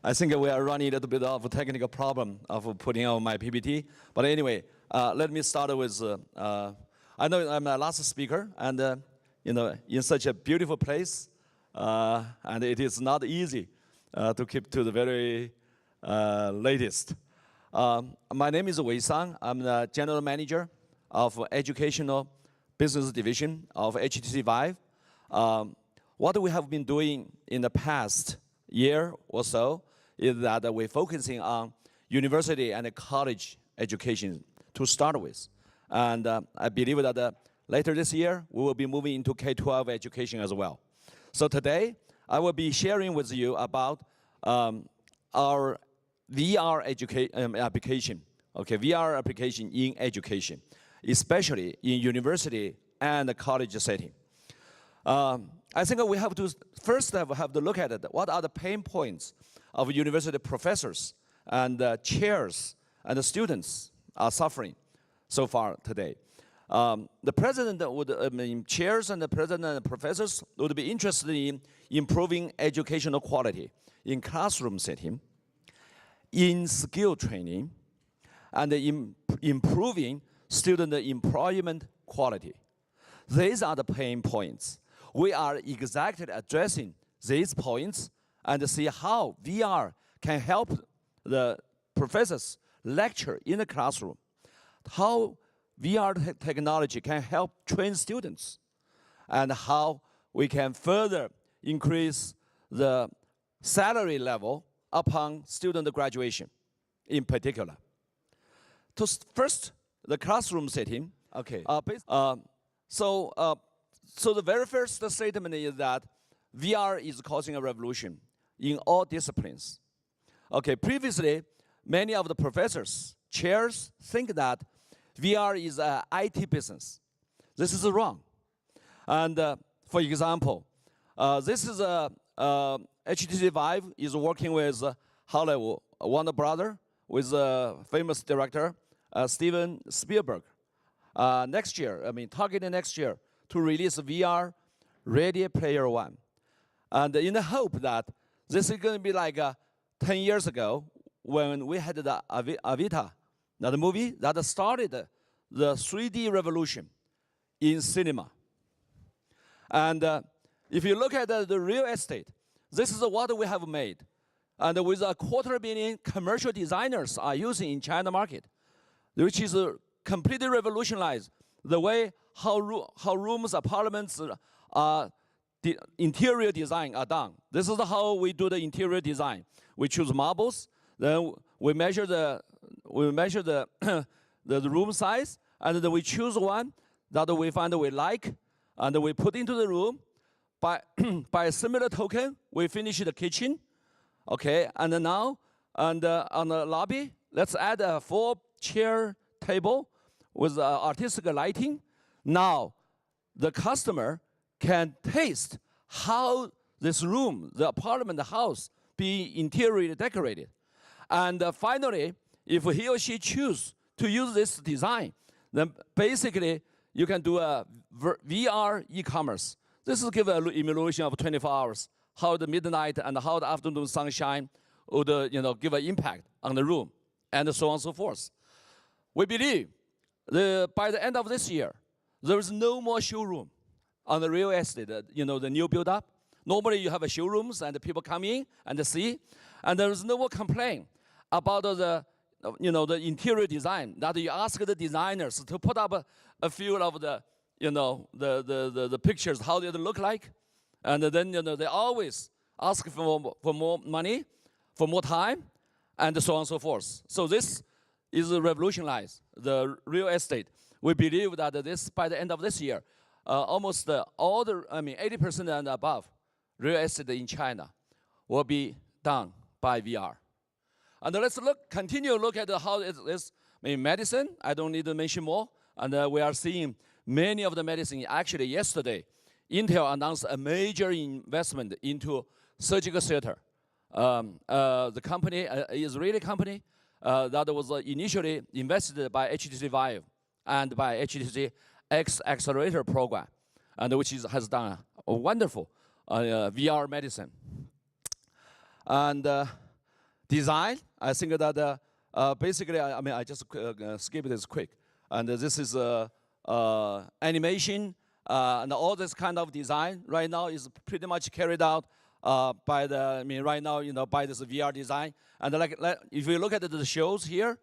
I think we are running a little bit of a technical problem of putting on my PPT. But anyway, let me start with, I know I'm the last speaker, and in such a beautiful place, and it is not easy to keep to the very latest. My name is Wei Sun. I'm the General Manager of Educational Business Division of HTC VIVE. What we have been doing in the past year or so is that we're focusing on university and college education to start with. And I believe that later this year, we will be moving into K-12 education as well. So today, I will be sharing with you about our VR application, okay, VR application in education, especially in university and college setting. I think we have to first have to look at it. What are the pain points of university professors and chairs and the students are suffering so far today? The president would, chairs and the president and professors would be interested in improving educational quality in classroom setting, in skill training, and improving student employment quality. These are the pain points. We are exactly addressing these points and see how VR can help the professors lecture in the classroom, how VR technology can help train students, and how we can further increase the salary level upon student graduation in particular. First, the classroom setting. Okay. So the very first statement is that VR is causing a revolution in all disciplines. Okay, previously, many of the professors, chairs think that VR is an IT business. This is wrong. And for example, this is HTC VIVE is working with Hollywood, Warner Brother, with famous director Steven Spielberg. Next year, targeting next year, to release VR Ready Player One. And in the hope that this is going to be like 10 years ago when we had the Avita, that movie that started the 3D revolution in cinema. And if you look at the real estate, this is what we have made. And with 250,000 commercial designers are using in China market, which is completely revolutionized the way how rooms, apartments, the interior design are done. This is how we do the interior design. We choose marbles, then we measure the the room size, and then we choose one that we find we like, and we put into the room. By a similar token, we finish the kitchen, okay. And now, on the lobby, let's add a 4-chair table with artistic lighting. Now, the customer can taste how this room, the apartment, the house, be interiorly decorated. And finally, if he or she choose to use this design, then basically you can do a VR e-commerce. This will give an emulation of 24 hours, how the midnight and how the afternoon sunshine would give an impact on the room, and so on and so forth. We believe by the end of this year, there is no more showroom on the real estate, the new build-up. Normally you have a showrooms and the people come in and see, and there is no more complaint about the interior design, that you ask the designers to put up a few of the pictures, how they look like, and then they always ask for more money, for more time, and so on and so forth. So this is revolutionize the real estate. We believe that this, by the end of this year, almost all the, 80% and above real estate in China will be done by VR. And let's continue to look at how it is. Medicine, I don't need to mention more. And we are seeing many of the medicine. Actually, yesterday, Intel announced a major investment into surgical theater. The company, Israeli company, that was initially invested by HTC VIVE and by HTC X Accelerator program, and which has done a wonderful VR medicine. And design. I think that basically, I mean, I just skip this quick. And this is animation and all this kind of design right now is pretty much carried out by the, I mean, right now, by this VR design. And if you look at the shows here,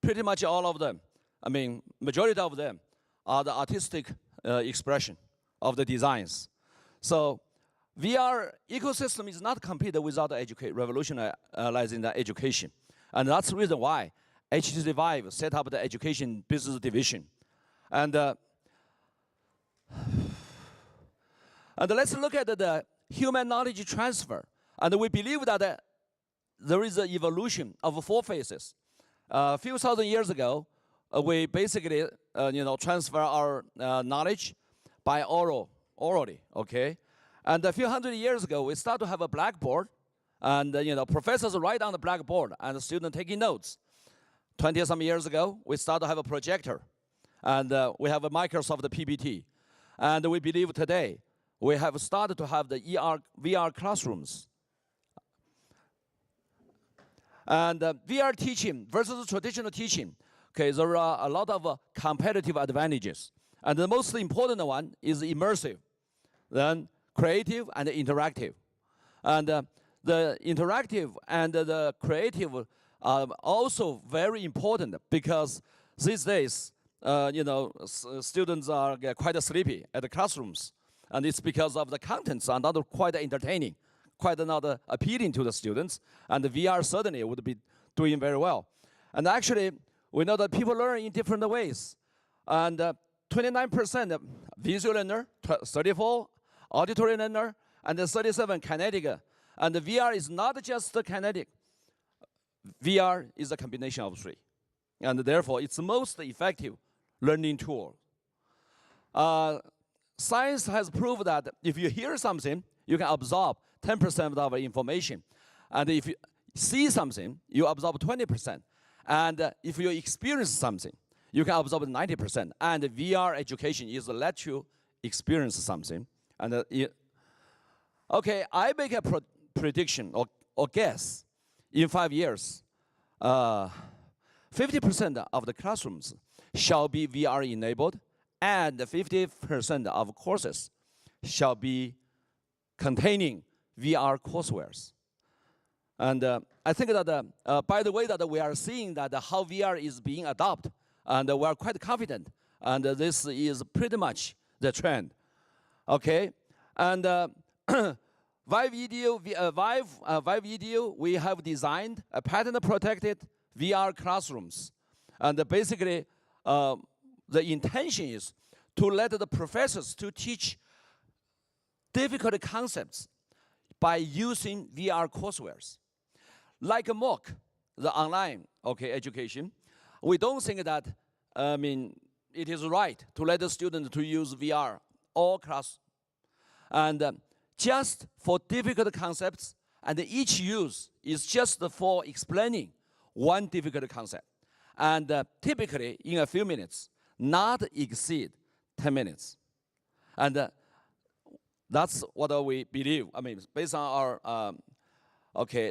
pretty much all of them, I mean, majority of them are the artistic expression of the designs. So VR ecosystem is not complete without revolutionizing the education. And that's the reason why HTC Vive set up the education business division. And let's look at the human knowledge transfer. And we believe that there is an evolution of 4 phases. A few thousand years ago, we basically transfer our knowledge by orally, okay? And a few hundred years ago, we start to have a blackboard, and professors write on the blackboard, and the students taking notes. 20-some years ago, we start to have a projector, and we have a Microsoft PPT. And we believe today, we have started to have the VR classrooms. And VR teaching versus traditional teaching, okay, there are a lot of competitive advantages. And the most important one is immersive, then creative and interactive. And the interactive and the creative are also very important because these days, students are quite sleepy at the classrooms. And it's because of the contents are not quite entertaining, quite not appealing to the students. And the VR certainly would be doing very well. And actually, we know that people learn in different ways. And 29% visual learner, 34 auditory learner, and 37 kinetic. And the VR is not just the kinetic. VR is a combination of 3. And therefore, it's the most effective learning tool. Science has proved that if you hear something, you can absorb 10% of the information. And if you see something, you absorb 20%. And if you experience something, you can absorb 90%. And VR education is to let you experience something. And okay, I make a prediction or guess. In 5 years, 50% of the classrooms shall be VR enabled, and 50% of courses shall be containing VR coursewares. And I think that, by the way, that we are seeing that how VR is being adopted, and we are quite confident, and this is pretty much the trend. Okay, and VIVEDU, we have designed a patent-protected VR classrooms. And basically, the intention is to let the professors to teach difficult concepts by using VR coursewares. Like a MOOC, the online education, we don't think that, it is right to let the students to use VR all class. And just for difficult concepts, and each use is just for explaining one difficult concept. And typically, in a few minutes, not exceed 10 minutes. And that's what we believe. Based on our,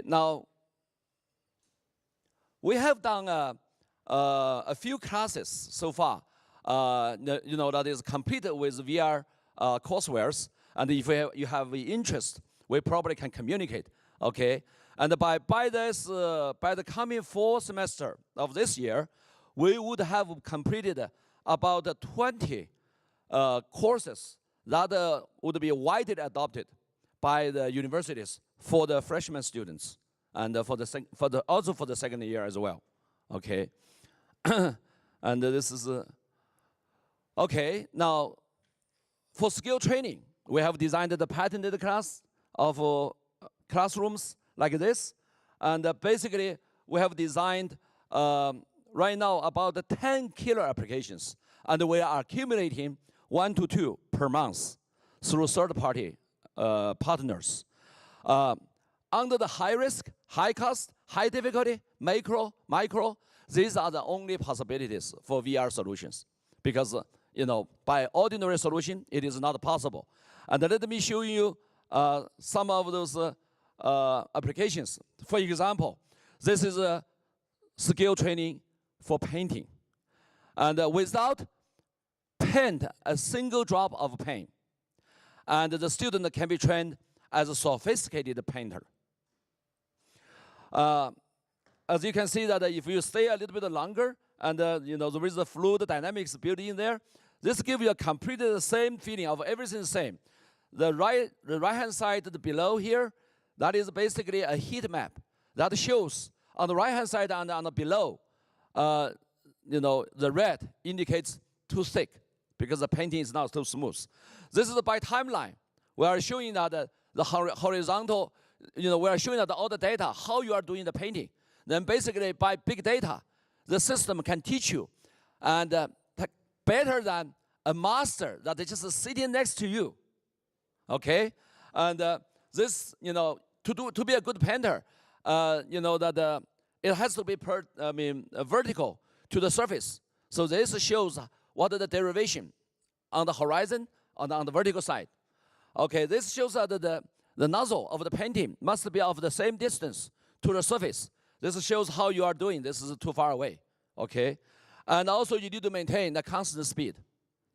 now, we have done a few classes so far, that is completed with VR coursewares. And if you have the interest, we probably can communicate, okay? And by the coming fall semester of this year, we would have completed about 20 courses that would be widely adopted by the universities for the freshman students, and also for the second year as well, okay? And this is, okay, now, for skill training, we have designed the patented class of classrooms like this. And basically, we have designed right now about 10 killer applications. And we are accumulating 1 to 2 per month through third-party partners. Under the high risk, high cost, high difficulty, macro, micro, these are the only possibilities for VR solutions. Because, by ordinary solution, it is not possible. And let me show you some of those applications. For example, this is a skill training for painting. And without paint, a single drop of paint, and the student can be trained as a sophisticated painter. As you can see that if you stay a little bit longer, and there is the fluid dynamics built in there, this gives you a completely the same feeling of everything the same. The right-hand side below here, that is basically a heat map that shows on the right-hand side and on the below, the red indicates too thick because the painting is not too smooth. This is by timeline. We are showing that the horizontal, we are showing that all the data, how you are doing the painting. Then basically by big data, the system can teach you, and better than a master that is just sitting next to you. Okay, and this, to be a good painter, that it has to be vertical to the surface. So this shows what is the derivation on the horizon, on the vertical side. Okay, this shows that the nozzle of the painting must be of the same distance to the surface. This shows how you are doing. This is too far away. Okay, and also you need to maintain the constant speed.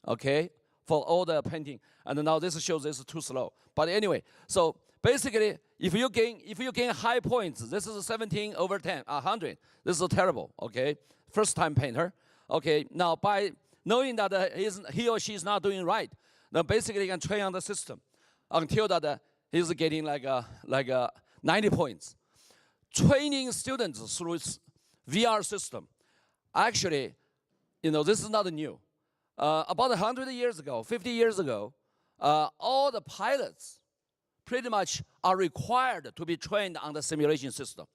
Okay, for all the painting. And now this shows this is too slow. But anyway, so basically, if you gain high points, this is 17 over 10, 100. This is terrible. Okay, first time painter. Okay, now by knowing that he or she is not doing right, then basically you can train on the system until that he's getting like 90 points. Training students through VR system, actually, this is not new. About 100 years ago, 50 years ago, all the pilots pretty much are required to be trained on the simulation system.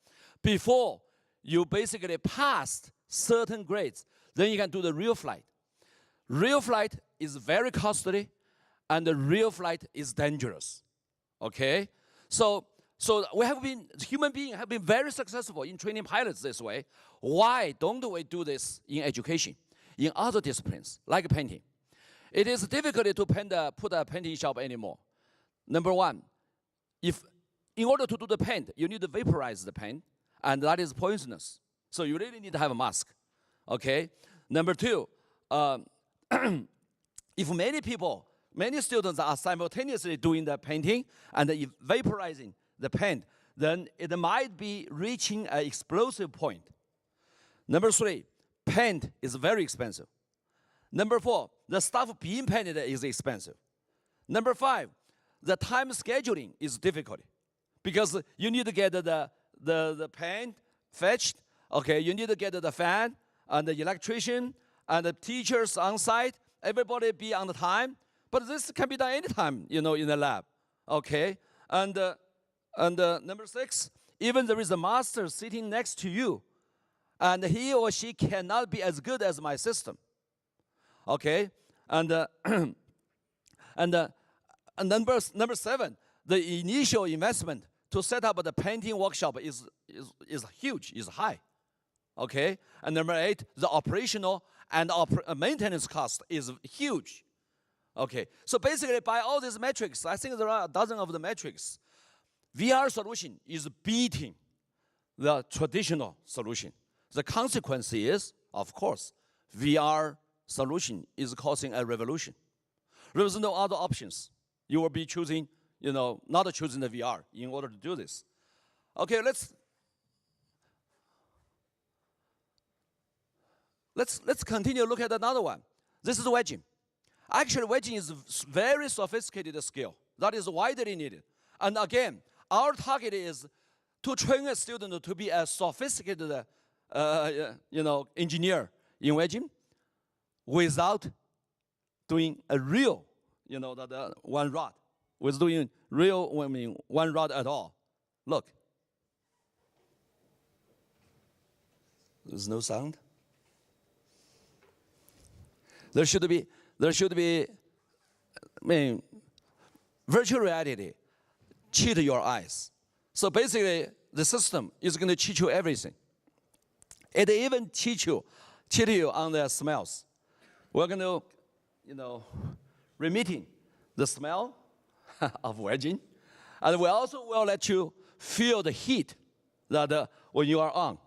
Before you basically passed certain grades, then you can do the real flight. Real flight is very costly, and the real flight is dangerous. Okay? So human beings have been very successful in training pilots this way. Why don't we do this in education, in other disciplines, like painting? It is difficult to put a painting shop anymore. Number one, in order to do the paint, you need to vaporize the paint, and that is poisonous. So you really need to have a mask. Okay? Number two, if many students are simultaneously doing the painting and vaporizing the paint, then it might be reaching an explosive point. Number three, paint is very expensive. Number four, the stuff being painted is expensive. Number five, the time scheduling is difficult because you need to get the paint fetched. Okay, you need to get the fan and the electrician and the teachers on site. Everybody be on the time, but this can be done anytime, in the lab. Okay, and number six, even there is a master sitting next to you, and he or she cannot be as good as my system. Okay, and number seven, the initial investment to set up the painting workshop is huge, is high. Okay, and number eight, the operational and maintenance cost is huge. Okay, so basically by all these metrics, I think there are a dozen of the metrics. VR solution is beating the traditional solution. The consequence is, of course, VR solution is causing a revolution. There is no other options. You will be choosing, not choosing the VR in order to do this. Okay, let's continue look at another one. This is wedging. Actually, wedging is a very sophisticated skill that is widely needed. And again, our target is to train a student to be a sophisticated, engineer in wedging without doing a real, one rod, with doing real, one rod at all. Look, there's no sound. There should be, virtual reality cheat your eyes. So basically, the system is going to cheat you everything. It even cheat you on the smells. We're going to, remitting the smell of wedging, and we also will let you feel the heat that when you are on,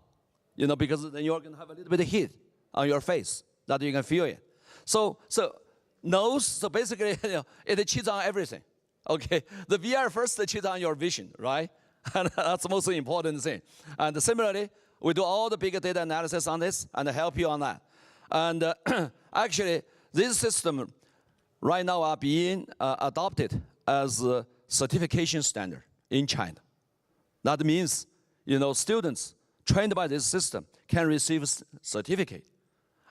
because then you're going to have a little bit of heat on your face that you can feel it. So nose, so basically, it cheats on everything. Okay, the VR first cheats on your vision, right? And that's the most important thing. And similarly, we do all the big data analysis on this and help you on that. And actually, this system right now are being adopted as a certification standard in China. That means, students trained by this system can receive certificate,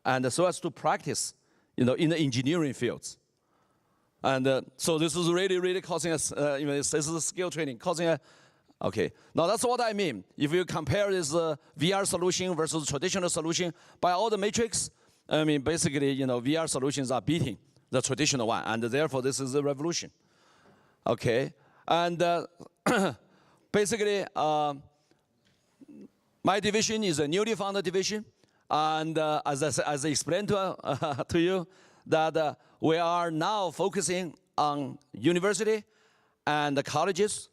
and so as to practice, in the engineering fields. And so this is really, really causing us, this is a skill training, causing a, okay. Now that's what I mean. If you compare this VR solution versus traditional solution, by all the metrics, I mean, basically, VR solutions are beating the traditional one, and therefore this is a revolution. Okay, and basically, my division is a newly founded division, and as I explained to you, that we are now focusing on university and the colleges,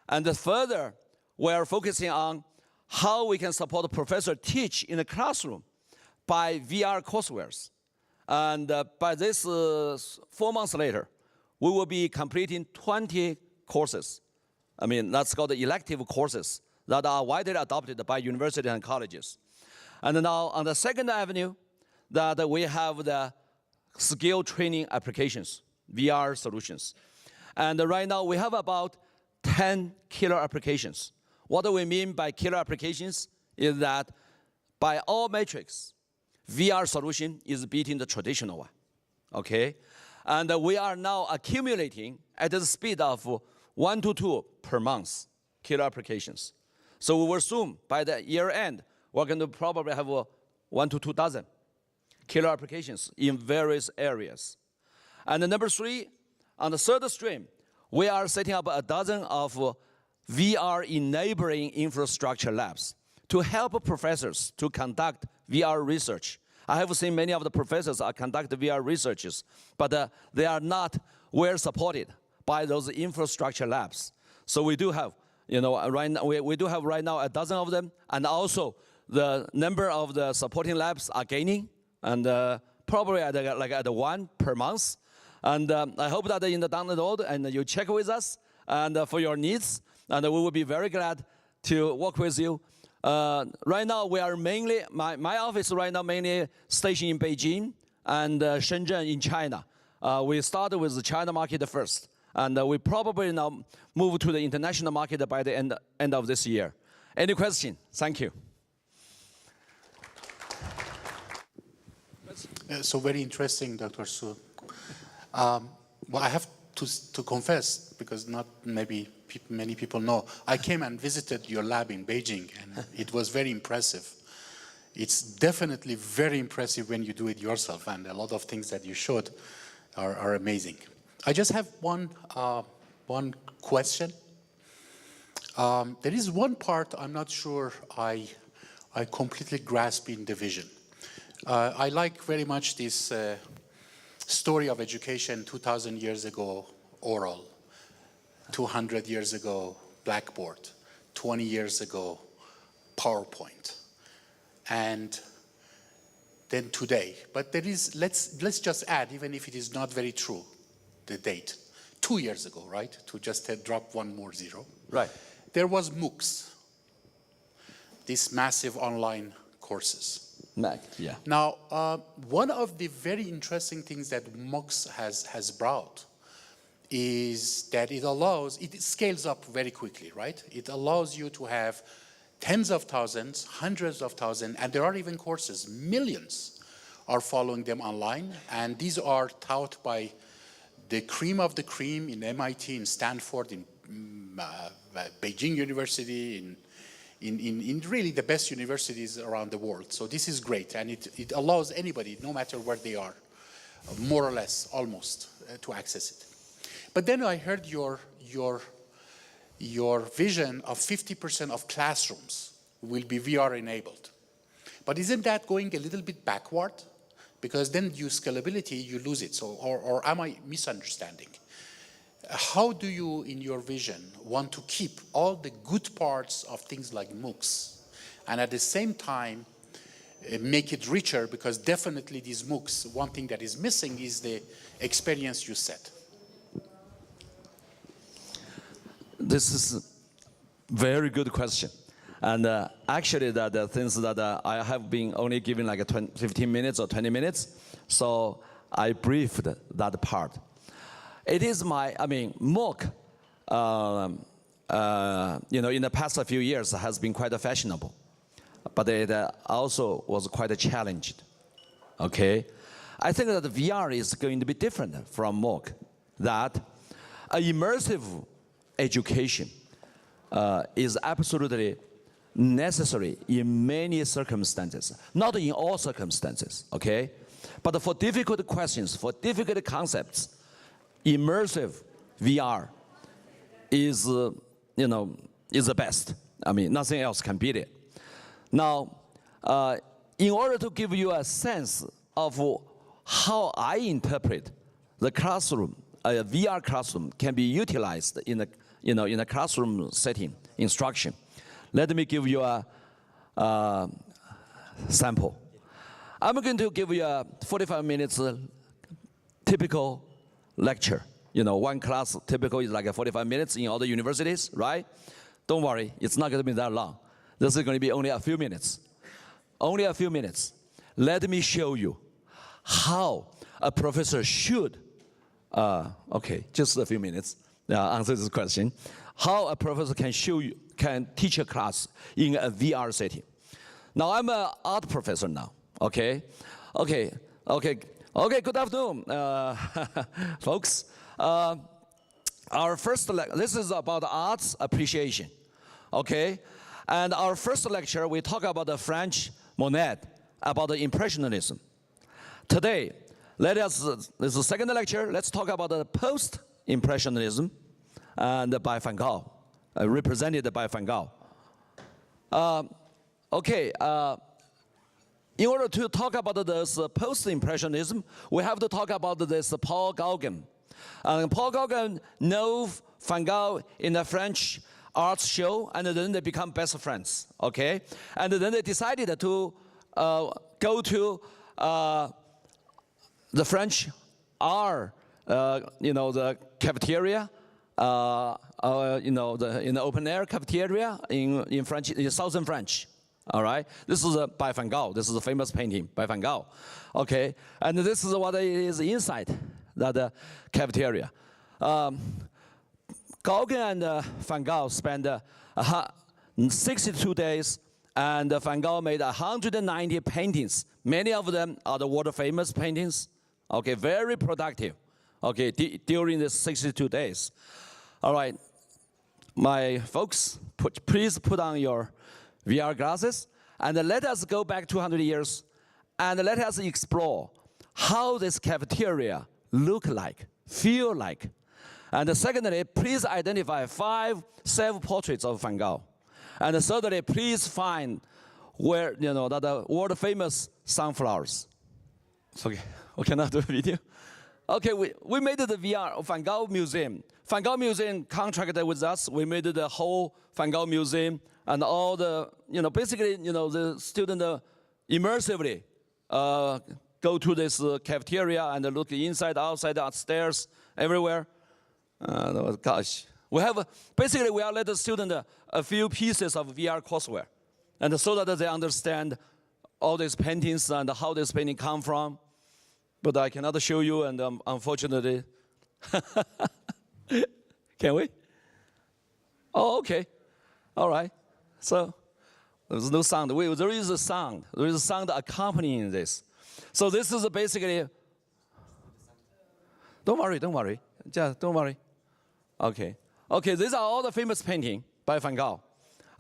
and further, we are focusing on how we can support the professor teach in the classroom by VR courseware. And by this 4 months later, we will be completing 20 courses. I mean, that's called the elective courses that are widely adopted by universities and colleges. And now on the second avenue, that we have the skill training applications, VR solutions. And right now we have about 10 killer applications. What do we mean by killer applications is that by all metrics, VR solution is beating the traditional one, okay? And we are now accumulating at the speed of 1 to 2 per month killer applications. So we will soon, by the year end, we're going to probably have 1 to 2 dozen killer applications in various areas. And number 3, on the third stream, we are setting up a dozen of VR enabling infrastructure labs to help professors to conduct VR research. I have seen many of the professors are conducting VR researches, but they are not well supported by those infrastructure labs. So we do have, right now, we do have right now a dozen of them, and also the number of the supporting labs are gaining, and probably at 1 per month. And I hope that in the down the road, and you check with us and for your needs, and we will be very glad to work with you. Right now, we are mainly, my office right now mainly stationed in Beijing and Shenzhen in China. We started with the China market first, and we probably now move to the international market by the end of this year. Any question? Thank you. So very interesting, Dr. Su. Well, I have to confess, because not maybe many people know, I came and visited your lab in Beijing, and it was very impressive. It's definitely very impressive when you do it yourself, and a lot of things that you showed are amazing. I just have one question. There is one part I'm not sure I completely grasp in the vision. I like very much this story of education 2,000 years ago, oral, 200 years ago, blackboard, 20 years ago, PowerPoint, and then today. But there is, let's just add, even if it is not very true, the date, 2 years ago, right? To just drop one more zero. Right. There was MOOCs, these massive online courses. Yeah. Now, one of the very interesting things that MOOCs has brought is that it scales up very quickly, right? It allows you to have tens of thousands, hundreds of thousands, and there are even courses, millions are following them online, and these are taught by the cream of the cream in MIT, in Stanford, in Beijing University, in really the best universities around the world. So this is great, and it allows anybody, no matter where they are, more or less, almost, to access it. But then I heard your vision of 50% of classrooms will be VR enabled. But isn't that going a little bit backward? Because then scalability, you lose it. So, or am I misunderstanding? how do you, in your vision, want to keep all the good parts of things like MOOCs and at the same time make it richer? Because definitely these MOOCs, one thing that is missing is the experience you set. This is a very good question. And actually, the things that I have been only given like 15 minutes or 20 minutes, so I briefed that part. It is MOOC, in the past few years has been quite fashionable, but it also was quite challenged, okay? I think that VR is going to be different from MOOC, that an immersive education is absolutely necessary in many circumstances, not in all circumstances, okay? But for difficult questions, for difficult concepts, immersive VR is, is the best. Nothing else can beat it. Now, in order to give you a sense of how I interpret the classroom, a VR classroom can be utilized in a classroom setting, instruction, let me give you a sample. I'm going to give you a 45 minutes typical lecture. One class typical is like 45 minutes in all the universities, right? Don't worry, it's not going to be that long. This is going to be only a few minutes. Only a few minutes. Let me show you how a professor should, okay, just a few minutes, answer this question. How a professor can teach a class in a VR setting. Now, I'm an art professor now, okay? Okay, good afternoon, folks. Our first this is about arts appreciation, okay? And our first lecture, we talk about the French Monet, about the Impressionism. Today, this is the second lecture, let's talk about the Post-Impressionism and by Van Gogh, represented by Van Gogh. In order to talk about this Post-Impressionism, we have to talk about this Paul Gauguin. Paul Gauguin knew Van Gogh in a French art show, and then they become best friends, okay? And then they decided to go to the French art, the cafeteria, in the open air cafeteria in French, in Southern French. All right, this is by Van Gogh. This is a famous painting by Van Gogh. Okay, and this is what is inside that cafeteria. Gauguin and Van Gogh spent 62 days, and Van Gogh made 190 paintings. Many of them are the world famous paintings. Okay, very productive. Okay, during the 62 days. All right, my folks, please put on your VR glasses, and let us go back 200 years, and let us explore how this cafeteria look like, feel like. And secondly, please identify 5 self-portraits of Van Gogh. And thirdly, please find where, the world-famous sunflowers. Okay, we cannot do a video. Okay, we made the VR Van Gogh Museum. Van Gogh Museum contracted with us. We made the whole Van Gogh Museum, and all the, basically, the student immersively go to this cafeteria and look inside, outside, upstairs, everywhere. Gosh, we are letting the student a few pieces of VR courseware, and so that they understand all these paintings and how this painting come from. But I cannot show you, and unfortunately, can we? Oh, okay, all right. So there's no sound. There is a sound. There is a sound accompanying this. So this is basically. Don't worry. Just don't worry. Okay. These are all the famous paintings by Van Gogh.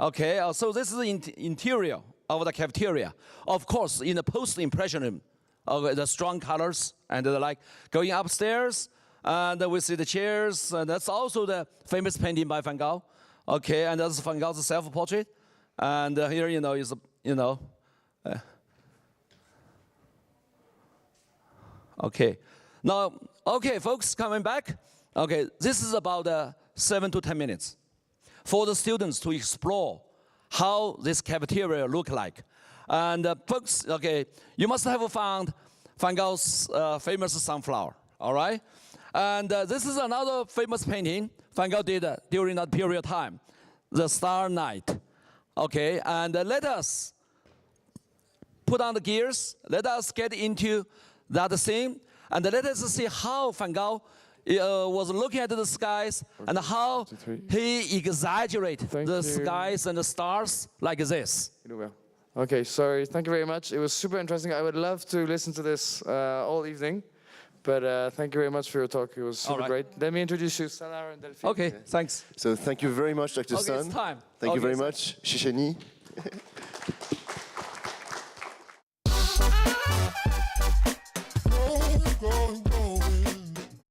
Okay. So this is the interior of the cafeteria. Of course, in the post-impressionism, the strong colors and the like. Going upstairs, and we see the chairs. And that's also the famous painting by Van Gogh. Okay, and that's Van Gogh's self-portrait. And here, is, okay. Now, okay, folks, coming back. Okay, this is about 7 to 10 minutes for the students to explore how this cafeteria look like. And folks, okay, you must have found Van Gogh's famous sunflower, all right? And this is another famous painting Van Gogh did during that period of time, the Star Night. Okay, and let us put on the gears, let us get into that scene, and let us see how Van Gogh was looking at the skies and how he exaggerated the skies and the stars like this. Okay, sorry, thank you very much. It was super interesting. I would love to listen to this all evening, but thank you very much for your talk. It was super great. Let me introduce you, Salar and Delphine. Okay, thanks. So thank you very much, Dr. Sun. It's time. Thank you very much, Shishani.